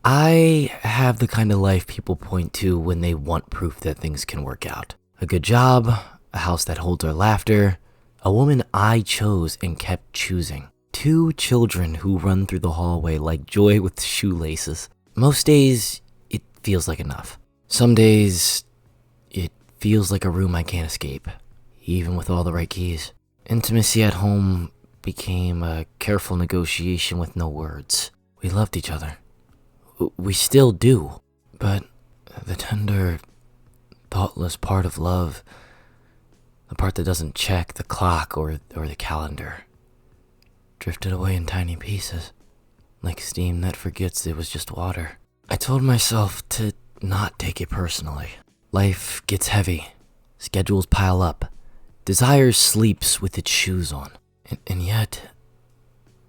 I have the kind of life people point to when they want proof that things can work out. A good job, a house that holds our laughter, a woman I chose and kept choosing. 2 children who run through the hallway like joy with shoelaces. Most days, it feels like enough. Some days, it feels like a room I can't escape, even with all the right keys. Intimacy at home became a careful negotiation with no words. We loved each other. We still do. But the tender, thoughtless part of love, the part that doesn't check the clock or the calendar, drifted away in tiny pieces, like steam that forgets it was just water. I told myself to not take it personally. Life gets heavy. Schedules pile up. Desire sleeps with its shoes on. And yet,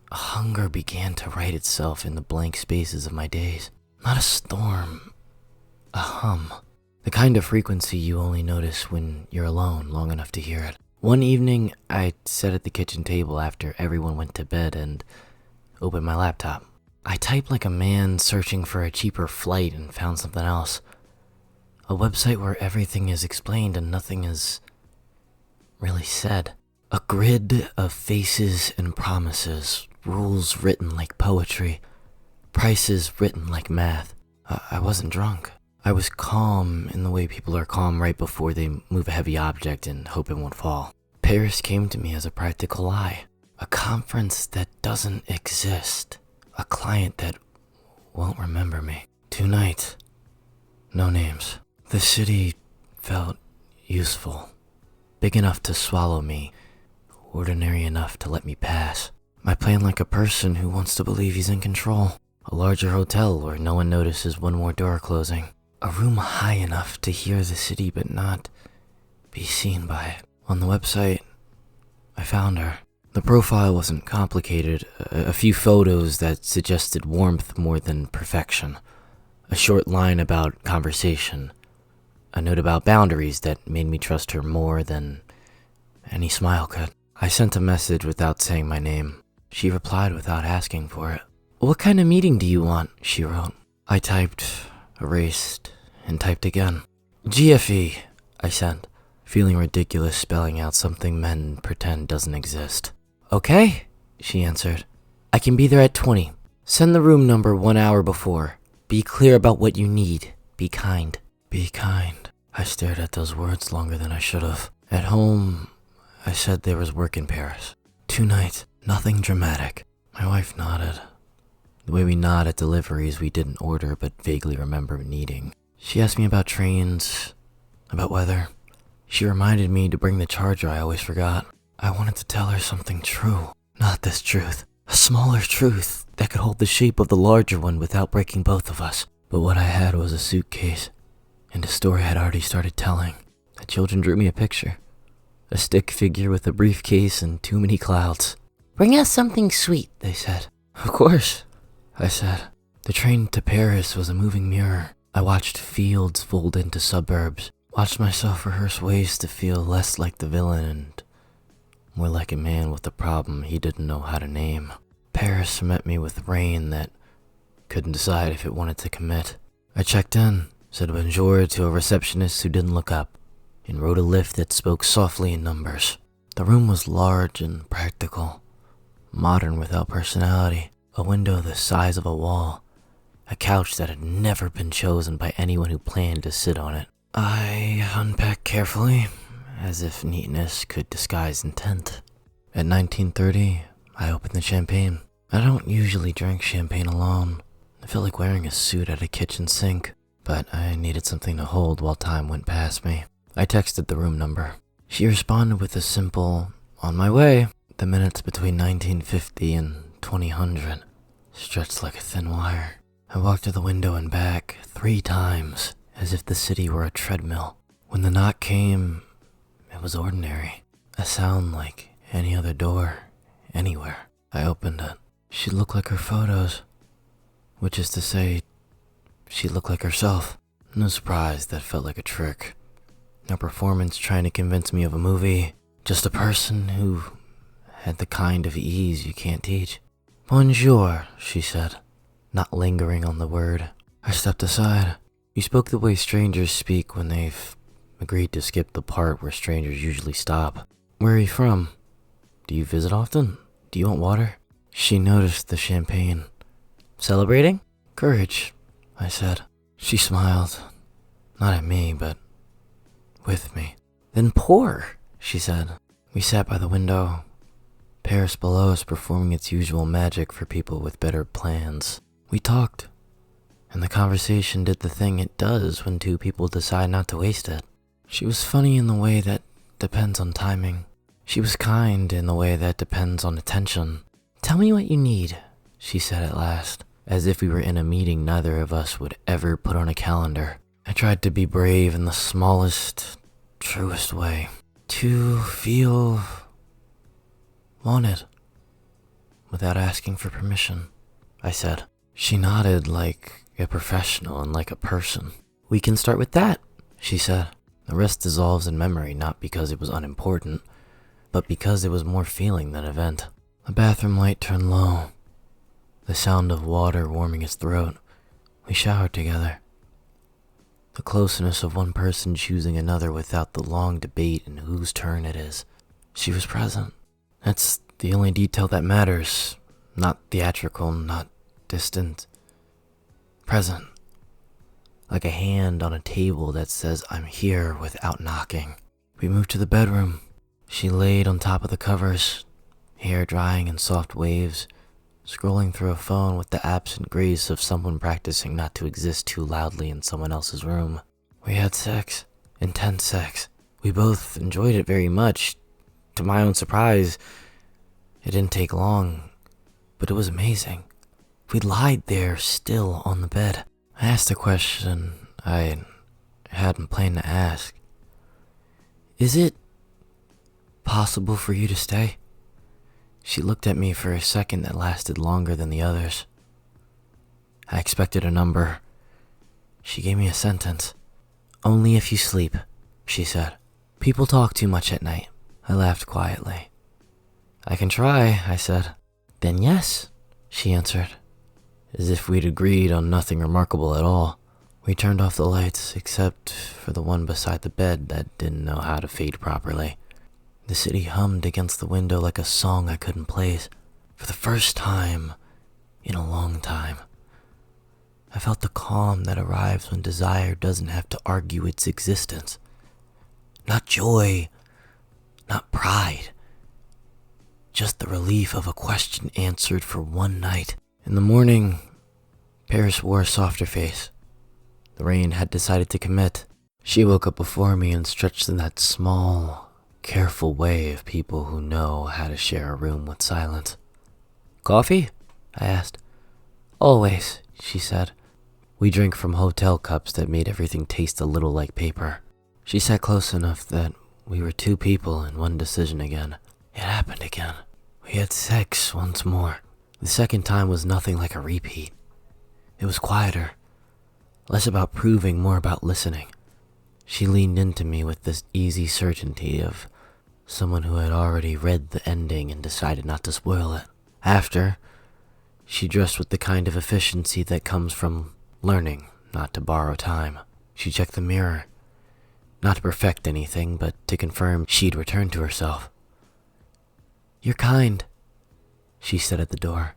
a hunger began to write itself in the blank spaces of my days. Not a storm, a hum. The kind of frequency you only notice when you're alone long enough to hear it. One evening, I sat at the kitchen table after everyone went to bed and opened my laptop. I typed like a man searching for a cheaper flight and found something else. A website where everything is explained and nothing is really said. A grid of faces and promises, rules written like poetry, prices written like math. I wasn't drunk. I was calm in the way people are calm right before they move a heavy object and hope it won't fall. Paris came to me as a practical lie. A conference that doesn't exist. A client that won't remember me. 2 nights. No names. The city felt useful. Big enough to swallow me. Ordinary enough to let me pass. I plan like a person who wants to believe he's in control. A larger hotel where no one notices one more door closing. A room high enough to hear the city but not be seen by it. On the website, I found her. The profile wasn't complicated. A few photos that suggested warmth more than perfection. A short line about conversation. A note about boundaries that made me trust her more than any smile could. I sent a message without saying my name. She replied without asking for it. "What kind of meeting do you want?" she wrote. I typed, erased, and typed again. "GFE, I sent, feeling ridiculous spelling out something men pretend doesn't exist. "Okay," she answered. "I can be there at 20. Send the room number 1 hour before. Be clear about what you need. Be kind." Be kind. I stared at those words longer than I should have. At home, I said there was work in Paris. 2 nights, nothing dramatic. My wife nodded. The way we nod at deliveries we didn't order but vaguely remember needing. She asked me about trains, about weather. She reminded me to bring the charger I always forgot. I wanted to tell her something true. Not this truth. A smaller truth that could hold the shape of the larger one without breaking both of us. But what I had was a suitcase, and a story I'd already started telling. The children drew me a picture. A stick figure with a briefcase and too many clouds. "Bring us something sweet," they said. "Of course," I said. The train to Paris was a moving mirror. I watched fields fold into suburbs, watched myself rehearse ways to feel less like the villain and more like a man with a problem he didn't know how to name. Paris met me with rain that couldn't decide if it wanted to commit. I checked in, said bonjour to a receptionist who didn't look up, and rode a lift that spoke softly in numbers. The room was large and practical, modern without personality, a window the size of a wall, a couch that had never been chosen by anyone who planned to sit on it. I unpacked carefully, as if neatness could disguise intent. At 19:30, I opened the champagne. I don't usually drink champagne alone. I felt like wearing a suit at a kitchen sink, but I needed something to hold while time went past me. I texted the room number. She responded with a simple, "On my way." The minutes between 1950 and 2000 stretched like a thin wire. I walked to the window and back 3 times, as if the city were a treadmill. When the knock came, it was ordinary. A sound like any other door, anywhere. I opened it. She looked like her photos, which is to say, she looked like herself. No surprise, that felt like a trick. No performance trying to convince me of a movie. Just a person who had the kind of ease you can't teach. "Bonjour," she said. not lingering on the word. I stepped aside. You spoke the way strangers speak when they've agreed to skip the part where strangers usually stop. Where are you from? Do you visit often? Do you want water? She noticed the champagne. Celebrating? Courage, I said. She smiled. Not at me, but with me. Then pour, she said. We sat by the window. Paris below us performing its usual magic for people with better plans. We talked, and the conversation did the thing it does when two people decide not to waste it. She was funny in the way that depends on timing. She was kind in the way that depends on attention. Tell me what you need, she said at last, as if we were in a meeting neither of us would ever put on a calendar. I tried to be brave in the smallest, truest way. To feel wanted without asking for permission, I said. She nodded like a professional and like a person. We can start with that, she said. The rest dissolves in memory, not because it was unimportant, but because it was more feeling than event. The bathroom light turned low. The sound of water warming its throat. We showered together. The closeness of one person choosing another without the long debate in whose turn it is. She was present. That's the only detail that matters. Not theatrical, not distant. Present. Like a hand on a table that says, I'm here, without knocking. We moved to the bedroom. She laid on top of the covers, hair drying in soft waves, scrolling through a phone with the absent grace of someone practicing not to exist too loudly in someone else's room. We had sex. Intense sex. We both enjoyed it very much. To my own surprise, it didn't take long, but it was amazing. We lied there, still on the bed. I asked a question I hadn't planned to ask. Is it possible for you to stay? She looked at me for a second that lasted longer than the others. I expected a number. She gave me a sentence. Only if you sleep, she said. People talk too much at night. I laughed quietly. I can try, I said. Then yes, she answered, as if we'd agreed on nothing remarkable at all. We turned off the lights, except for the one beside the bed that didn't know how to fade properly. The city hummed against the window like a song I couldn't place. For the first time in a long time, I felt the calm that arrives when desire doesn't have to argue its existence. Not joy, not pride, just the relief of a question answered for one night. In the morning, Paris wore a softer face. The rain had decided to commit. She woke up before me and stretched in that small, careful way of people who know how to share a room with silence. Coffee? I asked. Always, she said. We drank from hotel cups that made everything taste a little like paper. She sat close enough that we were two people in one decision again. It happened again. We had sex once more. The second time was nothing like a repeat. It was quieter. Less about proving, more about listening. She leaned into me with this easy certainty of someone who had already read the ending and decided not to spoil it. After, she dressed with the kind of efficiency that comes from learning not to borrow time. She checked the mirror, not to perfect anything, but to confirm she'd returned to herself. You're kind, she said at the door.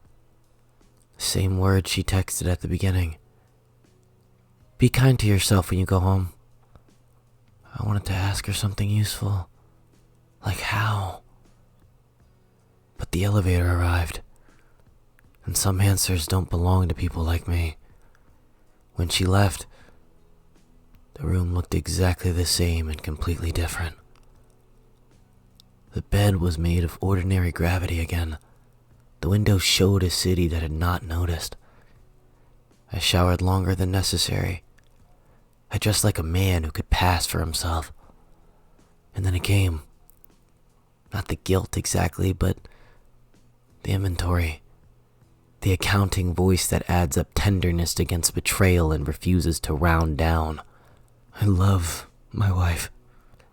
The same words she texted at the beginning. Be kind to yourself when you go home. I wanted to ask her something useful. Like how? But the elevator arrived, and some answers don't belong to people like me. When she left, the room looked exactly the same and completely different. The bed was made of ordinary gravity again. The window showed a city that had not noticed. I showered longer than necessary. I dressed like a man who could pass for himself. And then it came. Not the guilt exactly, but the inventory. The accounting voice that adds up tenderness against betrayal and refuses to round down. I love my wife.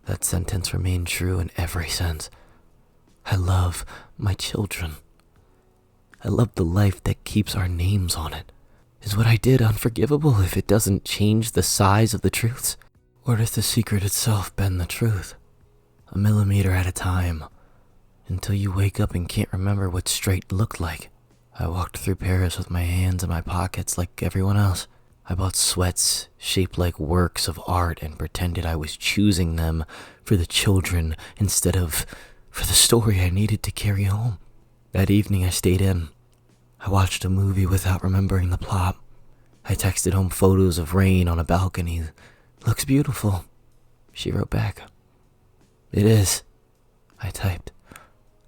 That sentence remained true in every sense. I love my children. I love the life that keeps our names on it. Is what I did unforgivable if it doesn't change the size of the truths? Or does the secret itself bend the truth, a millimeter at a time, until you wake up and can't remember what straight looked like? I walked through Paris with my hands in my pockets like everyone else. I bought sweats shaped like works of art and pretended I was choosing them for the children instead of for the story I needed to carry home. That evening I stayed in. I watched a movie without remembering the plot. I texted home photos of rain on a balcony. Looks beautiful, she wrote back. It is, I typed,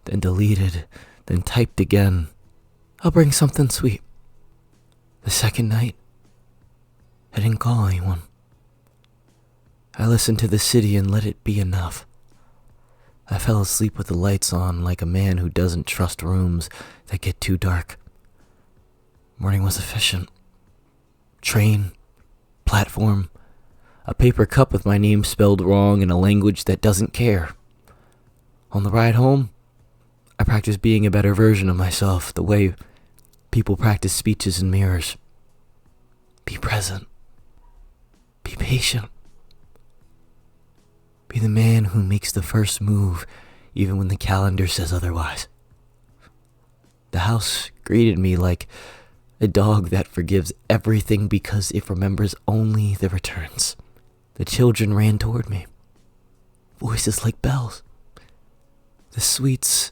then deleted, then typed again. I'll bring something sweet. The second night, I didn't call anyone. I listened to the city and let it be enough. I fell asleep with the lights on like a man who doesn't trust rooms that get too dark. Morning was efficient. Train, platform, a paper cup with my name spelled wrong in a language that doesn't care. On the ride home, I practiced being a better version of myself, the way people practice speeches in mirrors. Be present. Be patient. Be the man who makes the first move, even when the calendar says otherwise. The house greeted me like a dog that forgives everything because it remembers only the returns. The children ran toward me, voices like bells. The sweets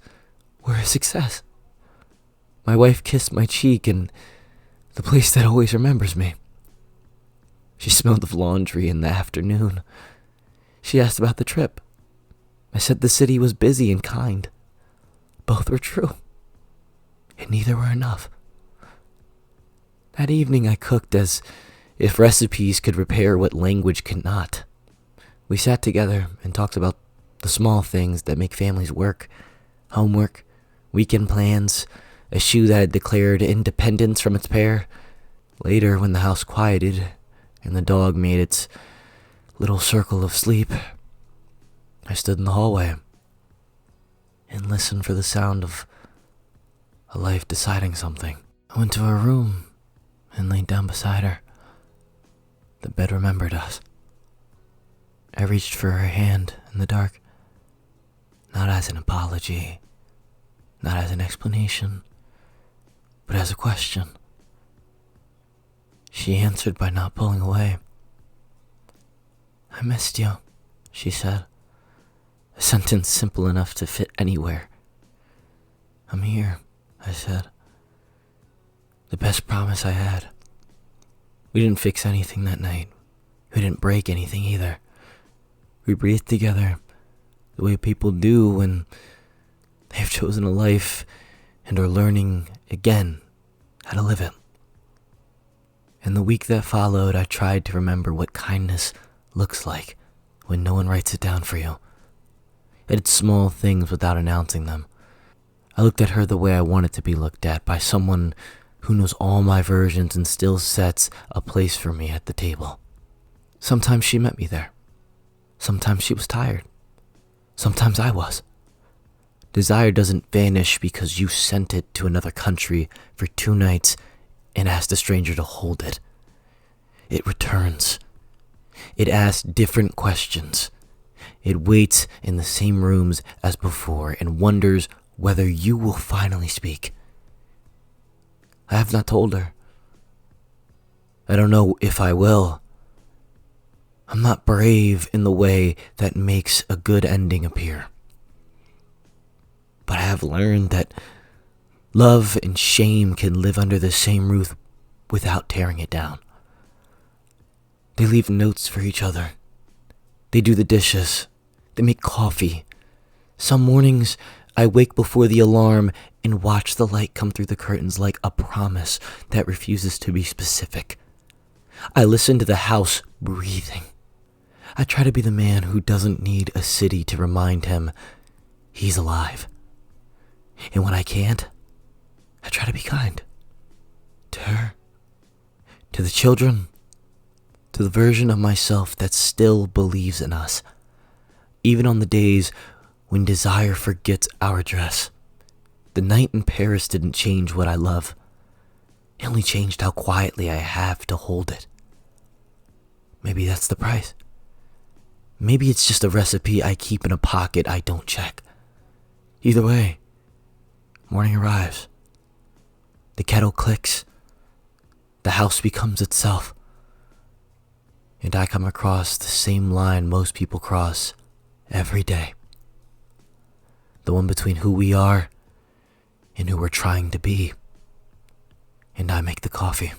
were a success. My wife kissed my cheek in the place that always remembers me. She smelled of laundry in the afternoon. She asked about the trip. I said the city was busy and kind. Both were true, and neither were enough. That evening I cooked as if recipes could repair what language could not. We sat together and talked about the small things that make families work. Homework, weekend plans, a shoe that had declared independence from its pair. Later, when the house quieted and the dog made its little circle of sleep, I stood in the hallway and listened for the sound of a life deciding something. I went to her room and laid down beside her. The bed remembered us. I reached for her hand in the dark, not as an apology, not as an explanation, but as a question. She answered by not pulling away. I missed you, she said, a sentence simple enough to fit anywhere. I'm here, I said. The best promise I had. We didn't fix anything that night. We didn't break anything either. We breathed together the way people do when they've chosen a life and are learning again how to live it. In the week that followed, I tried to remember what kindness looks like when no one writes it down for you. I did small things without announcing them. I looked at her the way I wanted to be looked at, by someone who knows all my versions and still sets a place for me at the table. Sometimes she met me there. Sometimes she was tired. Sometimes I was. Desire doesn't vanish because you sent it to another country for 2 nights and asked a stranger to hold it. It returns. It asks different questions. It waits in the same rooms as before and wonders whether you will finally speak. I have not told her. I don't know if I will. I'm not brave in the way that makes a good ending appear. But I have learned that love and shame can live under the same roof without tearing it down. They leave notes for each other. They do the dishes. They make coffee. Some mornings, I wake before the alarm and watch the light come through the curtains like a promise that refuses to be specific. I listen to the house breathing. I try to be the man who doesn't need a city to remind him he's alive. And when I can't, I try to be kind. To her, to the children, to the version of myself that still believes in us, even on the days when desire forgets our address. The night in Paris didn't change what I love. It only changed how quietly I have to hold it. Maybe that's the price. Maybe it's just a recipe I keep in a pocket I don't check. Either way, morning arrives. The kettle clicks. The house becomes itself. And I come across the same line most people cross every day. The one between who we are and who we're trying to be. And I make the coffee.